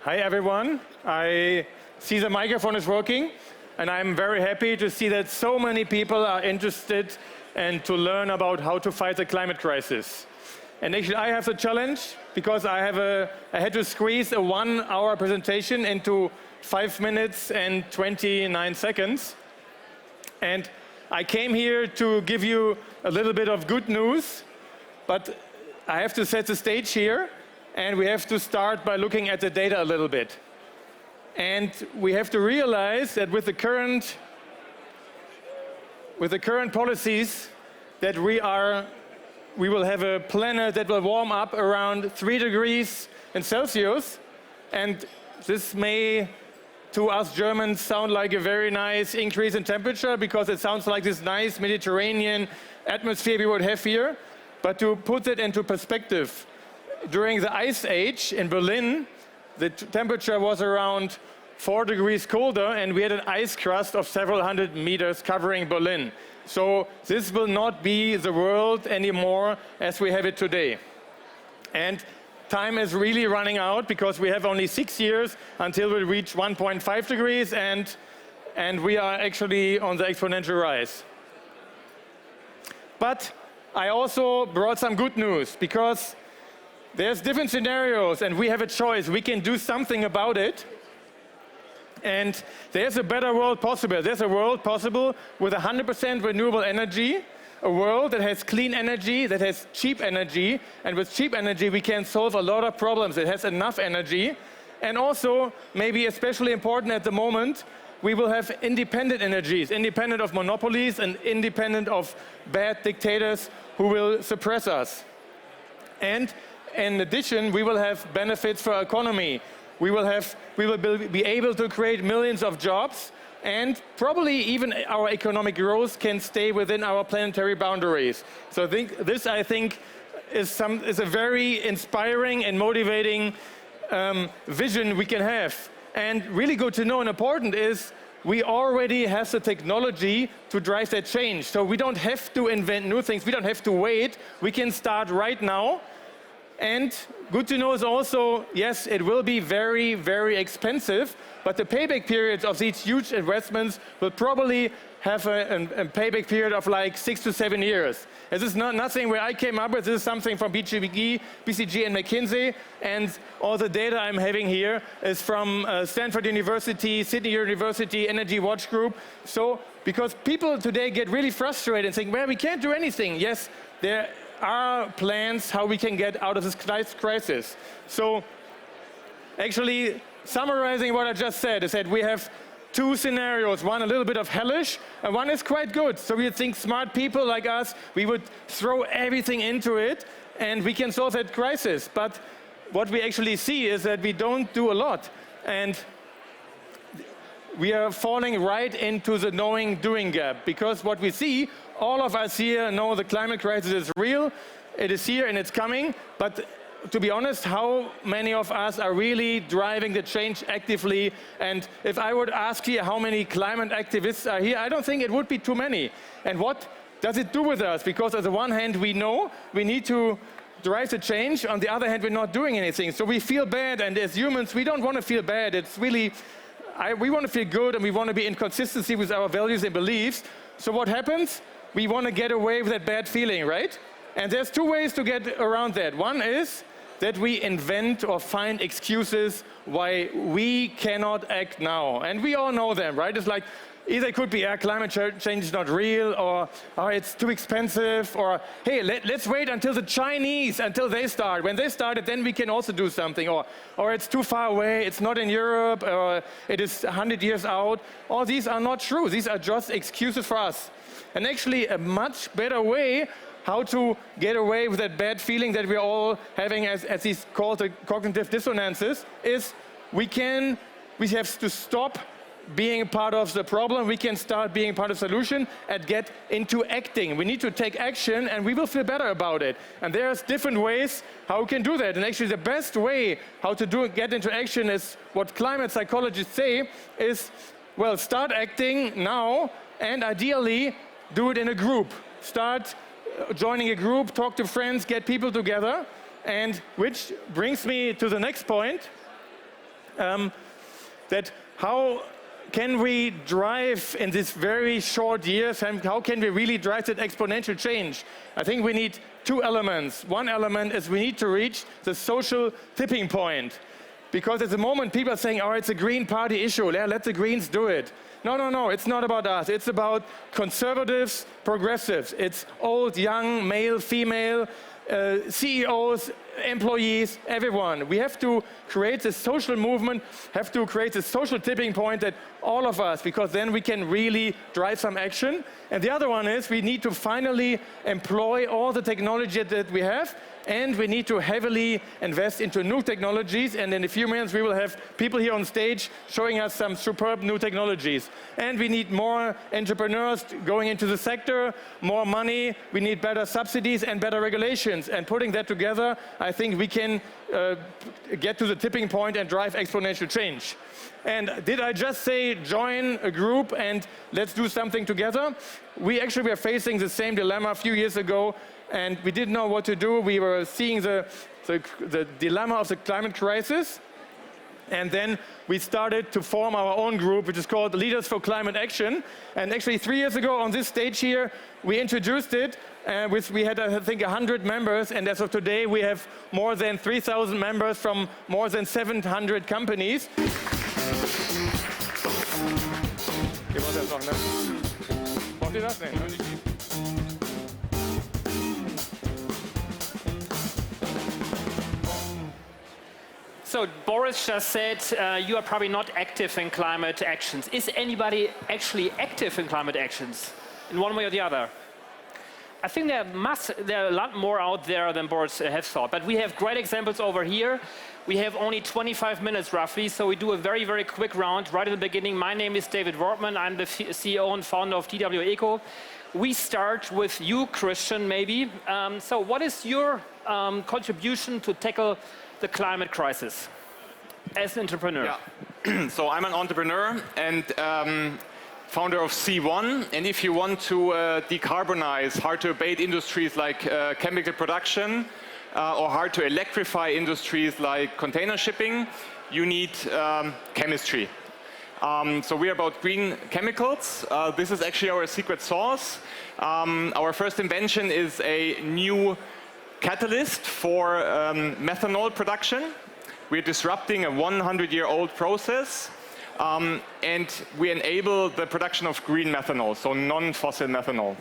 Hi everyone. I see the microphone is working, and I'm very happy to see that so many people are interested and to learn about how to fight the climate crisis. And actually I have the challenge because I had to squeeze a 1-hour presentation into 5 minutes and 29 seconds. And I came here to give you a little bit of good news, but I have to set the stage here, and we have to start by looking at the data a little bit. And we have to realize that with the current policies that we will have a planet that will warm up around 3 degrees in Celsius, and this may to us Germans sound like a very nice increase in temperature because it sounds like this nice Mediterranean atmosphere we would have here. But to put it into perspective, during the Ice Age in Berlin, the temperature was around 4 degrees colder, and we had an ice crust of several hundred meters covering Berlin. So this will not be the world anymore as we have it today. And time is really running out because we have only 6 years until we reach 1.5 degrees, and we are actually on the exponential rise. But I also brought some good news because there's different scenarios and we have a choice. We can do something about it. And there's a better world possible. There's a world possible with 100% renewable energy, a world that has clean energy, that has cheap energy, and with cheap energy we can solve a lot of problems. It has enough energy, and also, maybe especially important at the moment, we will have independent energies, independent of monopolies and independent of bad dictators who will suppress us. And in addition, we will have benefits for our economy. We will be able to create millions of jobs, and probably even our economic growth can stay within our planetary boundaries. So this is a very inspiring and motivating vision we can have. And really good to know and important is we already have the technology to drive that change. So we don't have to invent new things. We don't have to wait. We can start right now. And good to know is also, yes, it will be very, very expensive, but the payback periods of these huge investments will probably have a payback period of like 6 to 7 years. This is nothing where I came up with. This is something from BCG and McKinsey, and all the data I'm having here is from Stanford University, Sydney University, Energy Watch Group. So, because people today get really frustrated and think, well, we can't do anything. Yes, there are plans how we can get out of this crisis. So actually, summarizing what I just said is that we have 2 scenarios, one a little bit of hellish, and one is quite good. So we think smart people like us, we would throw everything into it, and we can solve that crisis. But what we actually see is that we don't do a lot. And we are falling right into the knowing-doing gap, because what we see, all of us here know the climate crisis is real, it is here and it's coming, but to be honest, how many of us are really driving the change actively? And if I would ask here how many climate activists are here, I don't think it would be too many. And what does it do with us? Because on the one hand, we know we need to drive the change. On the other hand, we're not doing anything. So we feel bad, and as humans, we don't want to feel bad. It's really, we want to feel good, and we want to be in consistency with our values and beliefs. So what happens? We want to get away with that bad feeling, right? And there's 2 ways to get around that. One is that we invent or find excuses why we cannot act now. And we all know them, right? It's like, either it could be climate change is not real, or it's too expensive, or hey, let's wait until the Chinese, until they start. When they started, then we can also do something. Or it's too far away, it's not in Europe, or it is 100 years out. All these are not true. These are just excuses for us. And actually a much better way how to get away with that bad feeling that we're all having as these called cognitive dissonances is we have to stop being part of the problem. We can start being part of the solution and get into acting. We need to take action, and we will feel better about it. And there's different ways how we can do that. And actually the best way how to get into action is what climate psychologists say is, well, start acting now, and ideally do it in a group. Start joining a group, talk to friends, get people together, and which brings me to the next point. that how can we drive in these very short years, and how can we really drive that exponential change? I think we need two elements. One element is we need to reach the social tipping point. Because at the moment people are saying, oh, it's a Green Party issue, let the Greens do it. No, it's not about us. It's about conservatives, progressives. It's old, young, male, female, CEOs, employees, everyone. We have to create this social movement, have to create this social tipping point that all of us, because then we can really drive some action. And the other one is we need to finally employ all the technology that we have, and we need to heavily invest into new technologies. And in a few minutes we will have people here on stage showing us some superb new technologies. And we need more entrepreneurs going into the sector, more money, we need better subsidies and better regulations. And putting that together, I think we can get to the tipping point and drive exponential change. And did I just say join a group and let's do something together? We actually were facing the same dilemma a few years ago, and we didn't know what to do. We were seeing the dilemma of the climate crisis. And then we started to form our own group, which is called Leaders for Climate Action. And actually 3 years ago on this stage here, we introduced it. We had, I think, 100 members. And as of today, we have more than 3,000 members from more than 700 companies. So Boris just said you are probably not active in climate actions. Is anybody actually active in climate actions in one way or the other? I think there are a lot more out there than Boris has thought, but we have great examples over here. We have only 25 minutes roughly, so we do a very, very quick round right at the beginning. My name is David Wortmann. I'm the CEO and founder of DW Eco. We start with you, Christian, maybe. So what is your contribution to tackle the climate crisis as an entrepreneur? Yeah. So I'm an entrepreneur and founder of C1. And if you want to decarbonize hard-to-abate industries like chemical production or hard to electrify industries like container shipping, you need chemistry. So we're about green chemicals. This is actually our secret sauce. Our first invention is a new catalyst for methanol production. We're disrupting a 100-year-old process, and we enable the production of green methanol, so non-fossil methanol.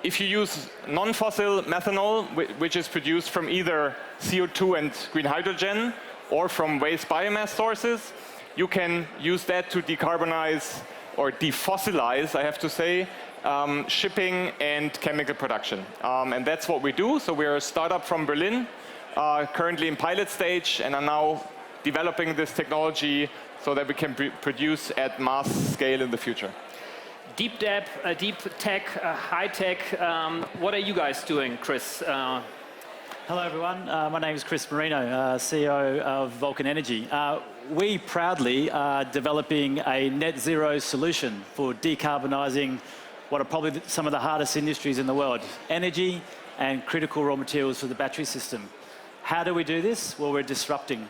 If you use non-fossil methanol, which is produced from either CO2 and green hydrogen or from waste biomass sources, you can use that to decarbonize or defossilize, I have to say, shipping and chemical production. And that's what we do. So we're a startup from Berlin, currently in pilot stage, and are now developing this technology so that we can produce at mass scale in the future. Deep tech, high tech. What are you guys doing, Cris? Hello, everyone. My name is Cris Moreno, CEO of Vulcan Energy. We proudly are developing a net zero solution for decarbonising what are probably some of the hardest industries in the world, energy and critical raw materials for the battery system. How do we do this? Well, we're disrupting.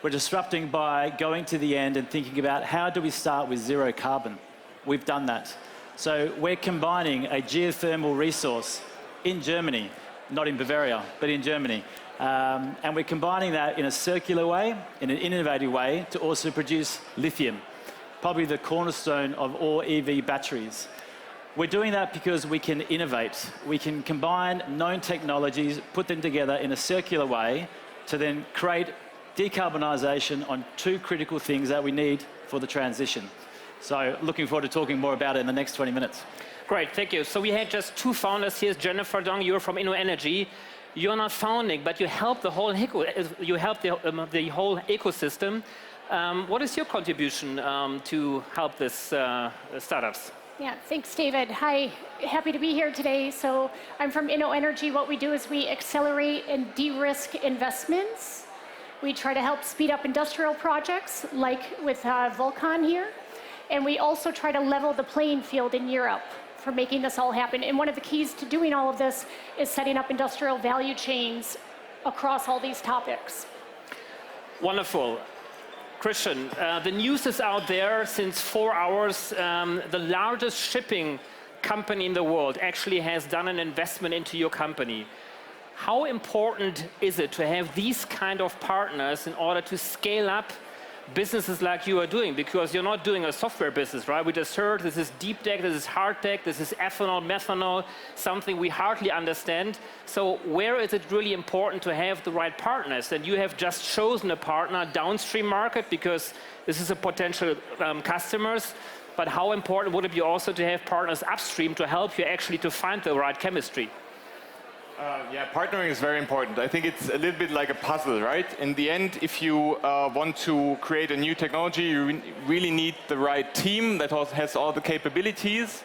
We're disrupting by going to the end and thinking about how do we start with zero carbon. We've done that. So we're combining a geothermal resource in Germany, not in Bavaria, but in Germany. And we're combining that in a circular way, in an innovative way, to also produce lithium, probably the cornerstone of all EV batteries. We're doing that because we can innovate. We can combine known technologies, put them together in a circular way to then create decarbonisation on two critical things that we need for the transition. So looking forward to talking more about it in the next 20 minutes. Great, thank you. So we had just two founders here. Jennifer Dong, you're from InnoEnergy. You're not founding, but you help the whole ecosystem. What is your contribution to help this startups? Yeah, thanks, David. Hi, happy to be here today. So I'm from InnoEnergy. What we do is we accelerate and de-risk investments. We try to help speed up industrial projects, like with Vulcan here. And we also try to level the playing field in Europe for making this all happen. And one of the keys to doing all of this is setting up industrial value chains across all these topics. Wonderful. Christian, the news is out there since 4 hours. The largest shipping company in the world actually has done an investment into your company. How important is it to have these kind of partners in order to scale up businesses like you are doing? Because you're not doing a software business, right? We just heard this is deep tech, this is hard tech, this is ethanol, methanol, something we hardly understand. So where is it really important to have the right partners? And you have just chosen a partner, downstream market, because this is a potential customers. But how important would it be also to have partners upstream to help you actually to find the right chemistry? Yeah, partnering is very important. I think it's a little bit like a puzzle, right? In the end, if you want to create a new technology, you really need the right team that has all the capabilities.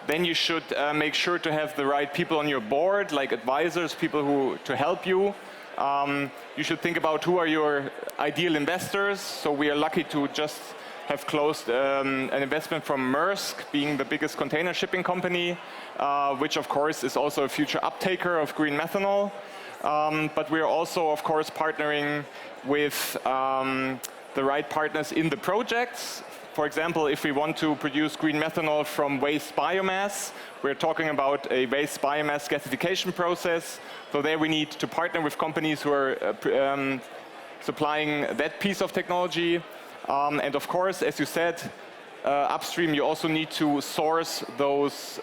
Then you should make sure to have the right people on your board, like advisors, people to help you. You should think about who are your ideal investors. So we are lucky to just have closed an investment from Maersk, being the biggest container shipping company, which of course is also a future uptaker of green methanol. But we are also, of course, partnering with the right partners in the projects. For example, if we want to produce green methanol from waste biomass, we're talking about a waste biomass gasification process. So there we need to partner with companies who are supplying that piece of technology. And of course, as you said, upstream you also need to source those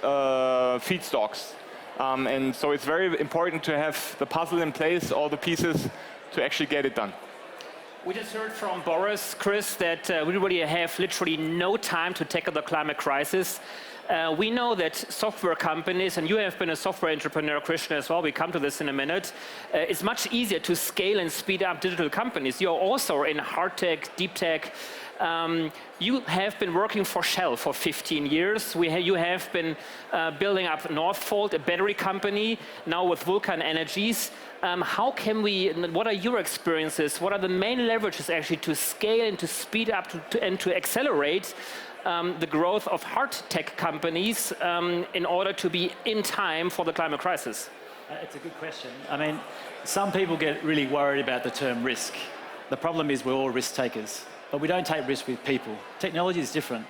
feedstocks. And so it's very important to have the puzzle in place, all the pieces, to actually get it done. We just heard from Boris, Cris, that we really have literally no time to tackle the climate crisis. We know that software companies, and you have been a software entrepreneur, Christian, as well, we come to this in a minute, it's much easier to scale and speed up digital companies. You're also in hard tech, deep tech. You have been working for Shell for 15 years. You have been building up Northvolt, a battery company, now with Vulcan Energies. How can we, what are your experiences? What are the main leverages actually to scale and to speed up and to accelerate the growth of hard tech companies in order to be in time for the climate crisis? It's a good question. I mean, some people get really worried about the term risk. The problem is we're all risk takers, but we don't take risk with people. Technology is different.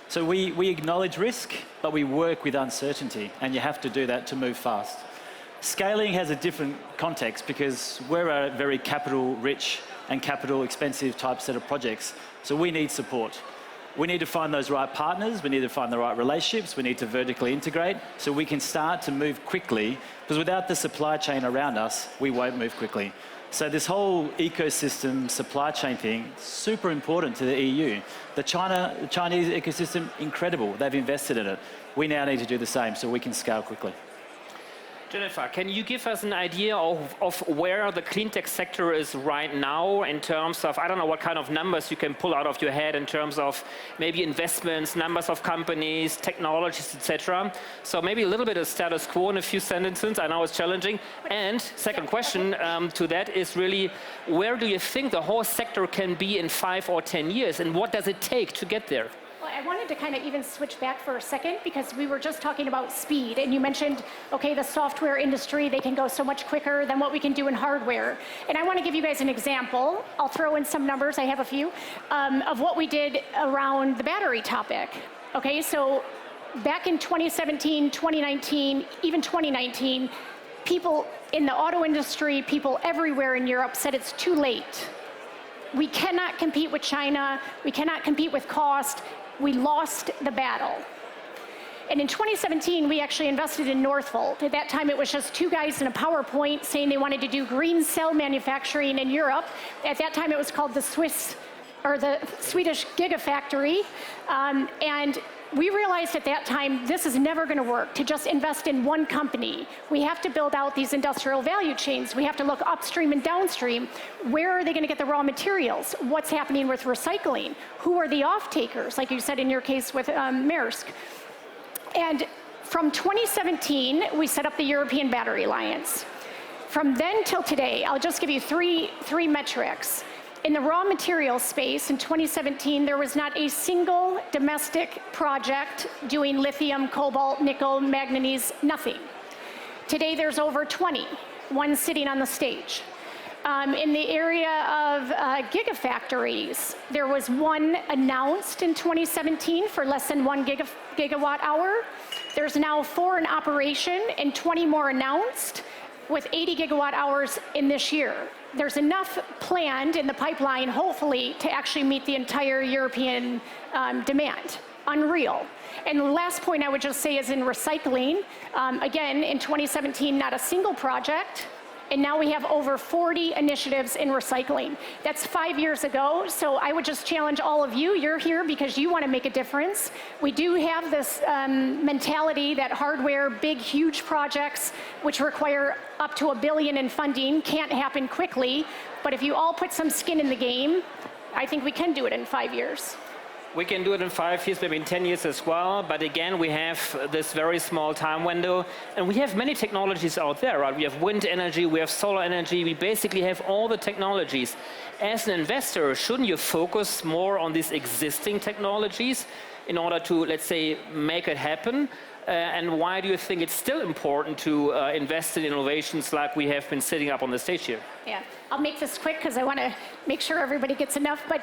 So we acknowledge risk, but we work with uncertainty, and you have to do that to move fast. Scaling has a different context because we're a very capital rich and capital expensive type set of projects. So we need support. We need to find those right partners, we need to find the right relationships, we need to vertically integrate so we can start to move quickly, because without the supply chain around us, we won't move quickly. So this whole ecosystem supply chain thing, super important to the EU. The Chinese ecosystem, incredible, they've invested in it. We now need to do the same so we can scale quickly. Jennifer, can you give us an idea of where the clean tech sector is right now in terms of, I don't know what kind of numbers you can pull out of your head in terms of maybe investments, numbers of companies, technologies, etc. So maybe a little bit of status quo in a few sentences. I know it's challenging. And second question to that is really, where do you think the whole sector can be in 5 or 10 years? And what does it take to get there? I wanted to kind of even switch back for a second because we were just talking about speed, and you mentioned, okay, the software industry, they can go so much quicker than what we can do in hardware. And I want to give you guys an example. I'll throw in some numbers, I have a few, of what we did around the battery topic. Okay, so back in 2017, 2019, even 2019, people in the auto industry, people everywhere in Europe said it's too late. We cannot compete with China, we cannot compete with cost. We lost the battle. And in 2017, we actually invested in Northvolt. At that time, it was just 2 guys in a PowerPoint saying they wanted to do green cell manufacturing in Europe. At that time, it was called the Swedish Gigafactory. And we realized at that time, this is never going to work to just invest in one company. We have to build out these industrial value chains. We have to look upstream and downstream. Where are they going to get the raw materials? What's happening with recycling? Who are the off-takers, like you said in your case with Maersk? And from 2017, we set up the European Battery Alliance. From then till today, I'll just give you three metrics. In the raw material space in 2017, there was not a single domestic project doing lithium, cobalt, nickel, manganese, nothing. Today, there's over 20, one sitting on the stage. In the area of gigafactories, there was one announced in 2017 for less than 1 gigawatt hour. There's now 4 in operation and 20 more announced, with 80 gigawatt hours in this year. There's enough planned in the pipeline, hopefully, to actually meet the entire European demand. Unreal. And the last point I would just say is in recycling. Again, in 2017, not a single project. And now we have over 40 initiatives in recycling. That's 5 years ago, so I would just challenge all of you. You're here because you want to make a difference. We do have this mentality that hardware, big, huge projects, which require up to $1 billion in funding, can't happen quickly. But if you all put some skin in the game, I think we can do it in 5 years. We can do it in 5 years, maybe in 10 years as well. But again, we have this very small time window. And we have many technologies out there, right? We have wind energy, we have solar energy. We basically have all the technologies. As an investor, shouldn't you focus more on these existing technologies in order to, let's say, make it happen? And why do you think it's still important to invest in innovations like we have been setting up on the stage here? Yeah, I'll make this quick because I want to make sure everybody gets enough. But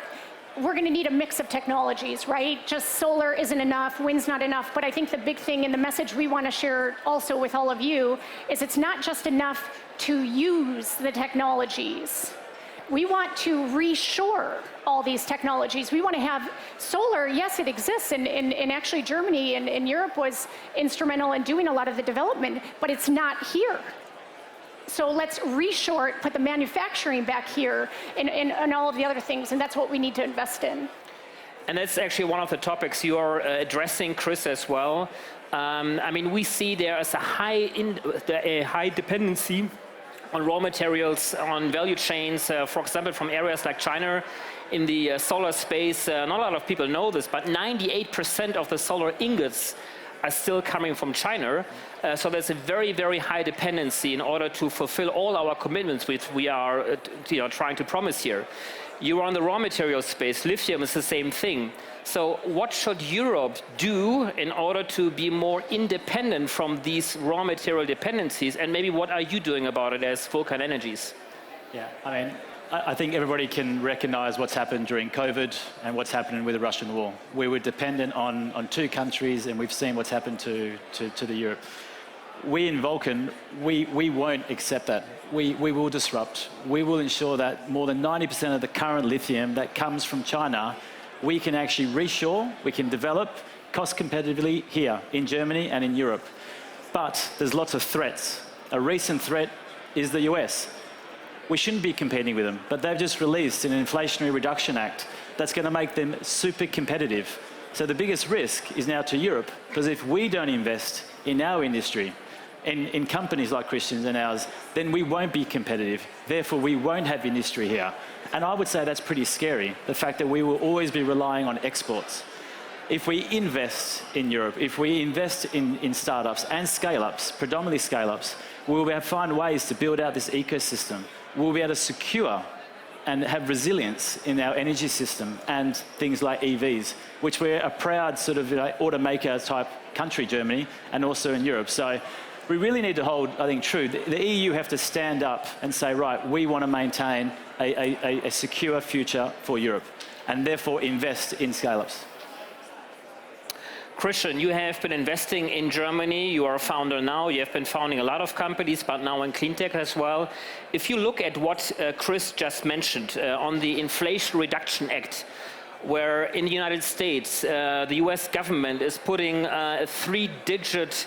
we're going to need a mix of technologies, right? Just solar isn't enough, wind's not enough, but I think the big thing and the message we want to share also with all of you is it's not just enough to use the technologies. We want to reshore all these technologies. We want to have solar, yes, it exists, and actually Germany and Europe was instrumental in doing a lot of the development, but it's not here. So let's reshore it, put the manufacturing back here, and all of the other things, and that's what we need to invest in. And that's actually one of the topics you are addressing, Cris, as well. I mean, we see there is a high dependency on raw materials, on value chains, for example, from areas like China. In the solar space, not a lot of people know this, but 98% of the solar ingots are still coming from China. So there's a very, very high dependency in order to fulfill all our commitments which we are trying to promise here. You are on the raw material space. Lithium is the same thing. So what should Europe do in order to be more independent from these raw material dependencies? And maybe what are you doing about it as Vulcan Energies? Yeah, I mean, I think everybody can recognize what's happened during COVID and what's happening with the Russian war. We were dependent on 2 countries, and we've seen what's happened to the Europe. We in Vulcan, we won't accept that. We will disrupt. We will ensure that more than 90% of the current lithium that comes from China, we can actually reshore, we can develop cost competitively here in Germany and in Europe. But there's lots of threats. A recent threat is the US. We shouldn't be competing with them, but they've just released an Inflation Reduction Act that's going to make them super competitive. So the biggest risk is now to Europe, because if we don't invest in our industry, in companies like Christian's and ours, then we won't be competitive. Therefore, we won't have industry here. And I would say that's pretty scary, the fact that we will always be relying on exports. If we invest in Europe, if we invest in startups and scale-ups, predominantly scale-ups, we'll be able to find ways to build out this ecosystem. We'll be able to secure and have resilience in our energy system and things like EVs, which we're a proud sort of automaker type country, Germany, and also in Europe. So we really need to hold, I think, true. The EU have to stand up and say, right, we want to maintain a secure future for Europe, and therefore invest in scale-ups. Christian, you have been investing in Germany. You are a founder now. You have been founding a lot of companies, but now in cleantech as well. If you look at what Cris just mentioned on the Inflation Reduction Act, where in the United States, the US government is putting a 3-digit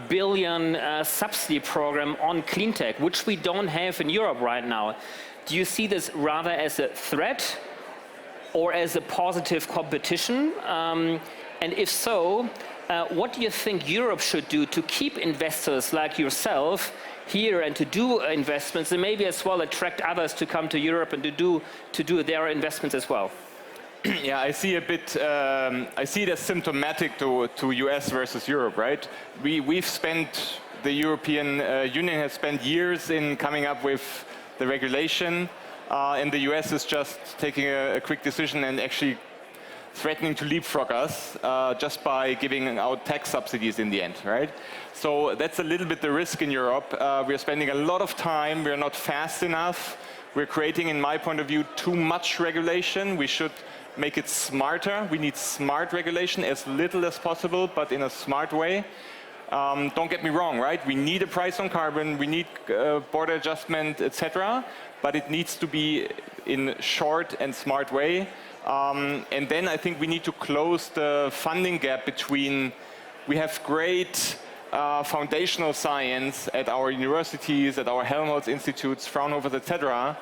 billion subsidy program on cleantech, which we don't have in Europe right now. Do you see this rather as a threat or as a positive competition? And if so, what do you think Europe should do to keep investors like yourself here and to do investments, and maybe as well attract others to come to Europe and to do their investments as well? Yeah, I see I see it as symptomatic to US versus Europe, right? The European Union has spent years in coming up with the regulation, and the US is just taking a quick decision and actually threatening to leapfrog us just by giving out tax subsidies in the end, right? So that's a little bit the risk in Europe. We're spending a lot of time, we're not fast enough, we're creating, in my point of view, too much regulation. We should make it smarter. We need smart regulation, as little as possible, but in a smart way. Don't get me wrong, right? We need a price on carbon, we need border adjustment, etc. But it needs to be in a short and smart way. And then I think we need to close the funding gap between, we have great foundational science at our universities, at our Helmholtz institutes, Fraunhofer, etc.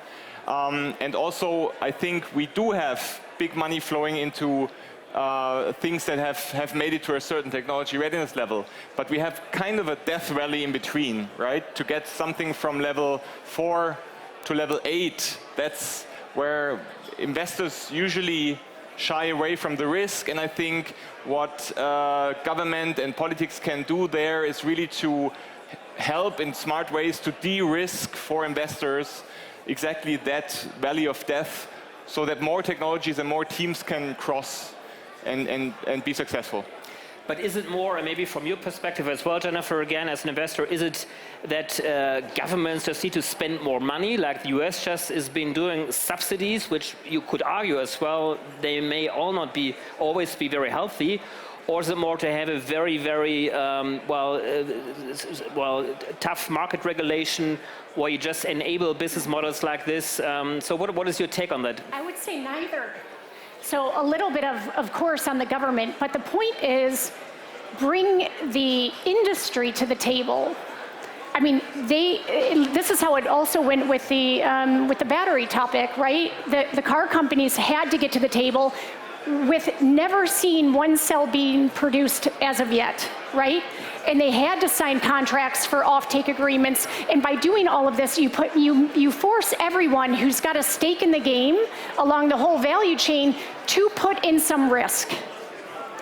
And also, I think we do have big money flowing into things that have made it to a certain technology readiness level. But we have kind of a death valley in between, right? To get something from level 4 to level 8, that's where investors usually shy away from the risk. And I think what government and politics can do there is really to help in smart ways to de-risk for investors exactly that valley of death, so that more technologies and more teams can cross and be successful. But is it more, and maybe from your perspective as well, Jennifer, again, as an investor, is it that governments just need to spend more money, like the US just has been doing subsidies, which you could argue as well, they may all not be always be very healthy, or is it more to have a very, very, tough market regulation where you just enable business models like this? So what is your take on that? I would say neither. So a little bit of course, on the government, but the point is bring the industry to the table. I mean, this is how it also went with the battery topic, right? The car companies had to get to the table with never seen one cell being produced as of yet, right? And they had to sign contracts for offtake agreements. And by doing all of this, you force everyone who's got a stake in the game along the whole value chain to put in some risk.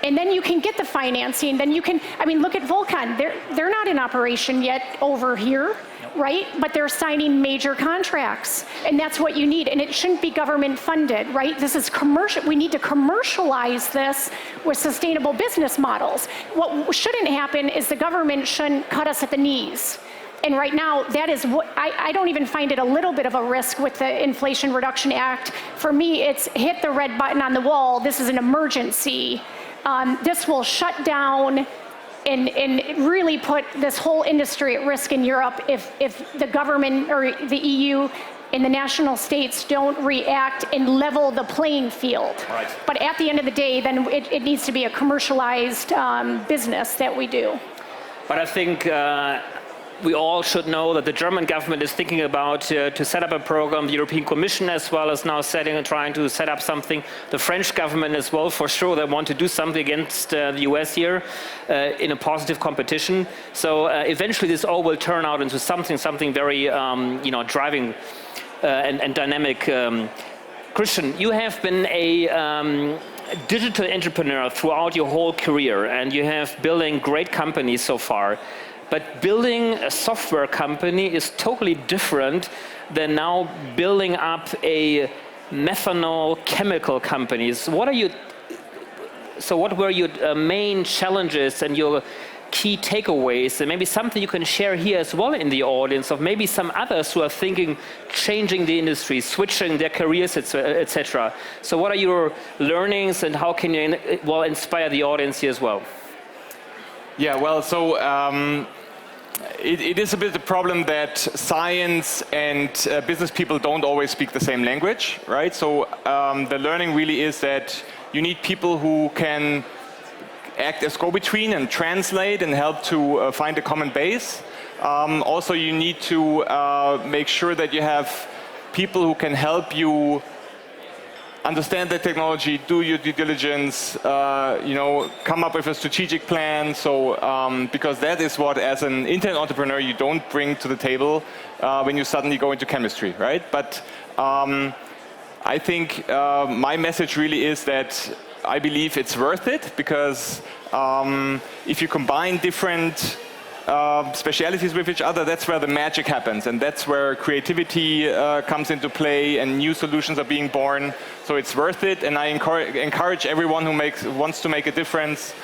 And then you can get the financing, then you can, I mean, look at Vulcan. They're not in operation yet over here, right? But they're signing major contracts. And that's what you need. And it shouldn't be government funded, right? This is commercial. We need to commercialize this with sustainable business models. What shouldn't happen is the government shouldn't cut us at the knees. And right now, that is what, I don't even find it a little bit of a risk with the Inflation Reduction Act. For me, it's hit the red button on the wall. This is an emergency. This will shut down and really put this whole industry at risk in Europe if the government or the EU and the national states don't react and level the playing field. Right. But at the end of the day, then it needs to be a commercialized business that we do. But I think we all should know that the German government is thinking about to set up a program. The European Commission as well is now trying to set up something. The French government as well, for sure, they want to do something against the US here in a positive competition. So eventually this all will turn out into something very, driving and dynamic. Christian, you have been a digital entrepreneur throughout your whole career, and you have building great companies so far. But building a software company is totally different than now building up a methanol chemical company. So what were your main challenges and your key takeaways, and maybe something you can share here as well in the audience of maybe some others who are thinking changing the industry, switching their careers, etc. So what are your learnings, and how can you inspire the audience here as well? Yeah, well, so it is a bit the problem that science and business people don't always speak the same language, right? So the learning really is that you need people who can act as go-between and translate and help to find a common base. Also, you need to make sure that you have people who can help you understand the technology, do your due diligence, come up with a strategic plan. So, because that is what, as an internet entrepreneur, you don't bring to the table when you suddenly go into chemistry, right? But I think my message really is that I believe it's worth it, because if you combine different specialities with each other, that's where the magic happens, and that's where creativity comes into play and new solutions are being born. So it's worth it, and I encourage everyone who wants to make a difference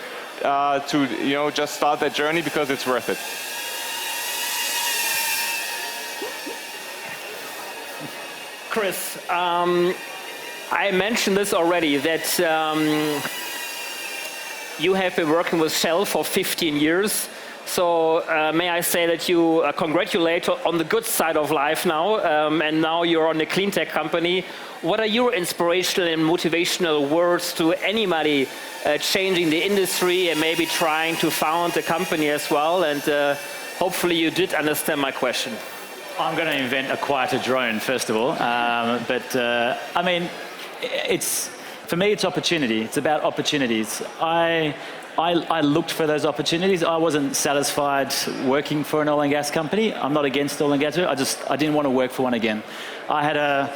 to just start that journey, because it's worth it. Cris, I mentioned this already, that you have been working with Shell for 15 years. So may I say that you congratulate on the good side of life now, and now you're on a clean tech company. What are your inspirational and motivational words to anybody changing the industry and maybe trying to found a company as well? And hopefully you did understand my question. I'm going to invent a quieter drone, first of all. I mean, for me, it's opportunity. It's about opportunities. I looked for those opportunities. I wasn't satisfied working for an oil and gas company. I'm not against oil and gas. I didn't want to work for one again. I had a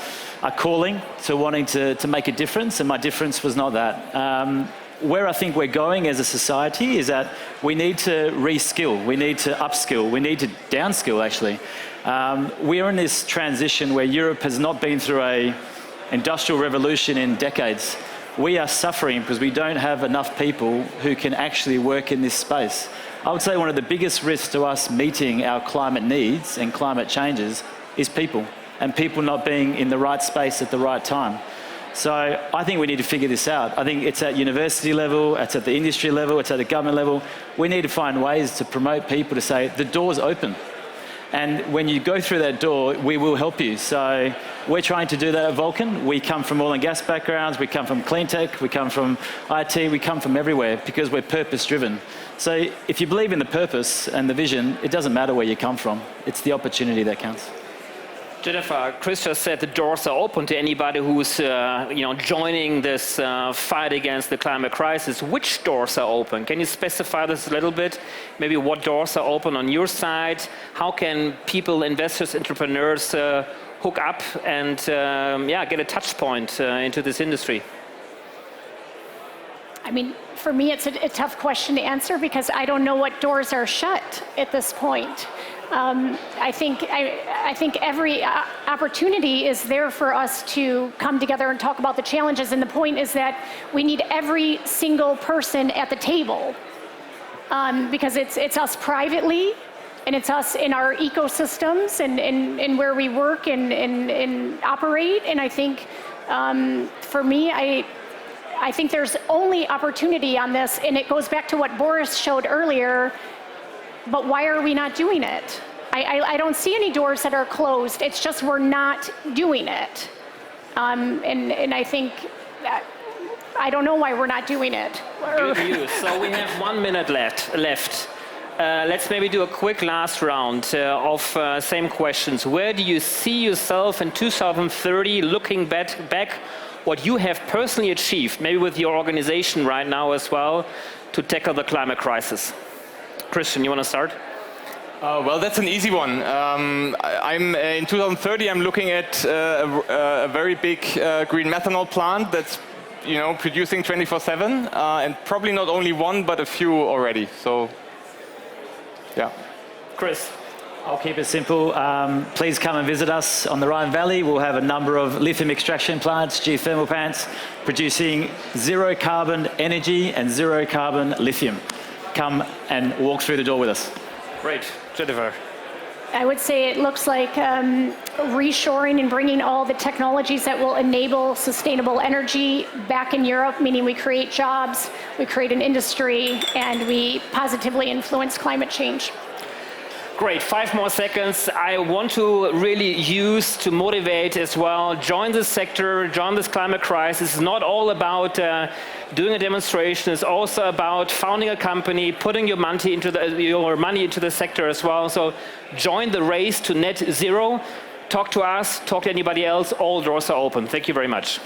calling to wanting to make a difference, and my difference was not that. Where I think we're going as a society is that we need to reskill, we need to upskill, we need to downskill, actually. We are in this transition where Europe has not been through an industrial revolution in decades. We are suffering because we don't have enough people who can actually work in this space. I would say one of the biggest risks to us meeting our climate needs and climate changes is people, and people not being in the right space at the right time. So I think we need to figure this out. I think it's at university level, it's at the industry level, it's at the government level. We need to find ways to promote people to say, the door's open. And when you go through that door, we will help you. So we're trying to do that at Vulcan. We come from oil and gas backgrounds, we come from clean tech, we come from IT, we come from everywhere because we're purpose driven. So if you believe in the purpose and the vision, it doesn't matter where you come from. It's the opportunity that counts. Jennifer, Cris just said the doors are open to anybody who's joining this fight against the climate crisis. Which doors are open? Can you specify this a little bit? Maybe what doors are open on your side? How can people, investors, entrepreneurs hook up and get a touch point into this industry? I mean, for me, it's a tough question to answer because I don't know what doors are shut at this point. I think every opportunity is there for us to come together and talk about the challenges. And the point is that we need every single person at the table because it's us privately and it's us in our ecosystems and where we work and operate. And I think for me, I think there's only opportunity on this, and it goes back to what Boris showed earlier. But why are we not doing it? I don't see any doors that are closed. It's just we're not doing it. And I think that, I don't know why we're not doing it. Good news. So we have 1 minute left. Let's maybe do a quick last round of same questions. Where do you see yourself in 2030 looking back what you have personally achieved, maybe with your organization right now as well, to tackle the climate crisis? Christian, you want to start? Well, that's an easy one. In 2030, I'm looking at a very big green methanol plant that's, producing 24/7, and probably not only one, but a few already. So, yeah. Cris. I'll keep it simple. Please come and visit us on the Rhine Valley. We'll have a number of lithium extraction plants, geothermal plants, producing zero carbon energy and zero carbon lithium. Come and walk through the door with us. Great. Jennifer. I would say it looks like reshoring and bringing all the technologies that will enable sustainable energy back in Europe, meaning we create jobs, we create an industry, and we positively influence climate change. Great, 5 more seconds. I want to really use to motivate as well. Join this sector, join this climate crisis. It's not all about doing a demonstration. It's also about founding a company, putting your money into the sector as well. So join the race to net zero. Talk to us, talk to anybody else. All doors are open. Thank you very much.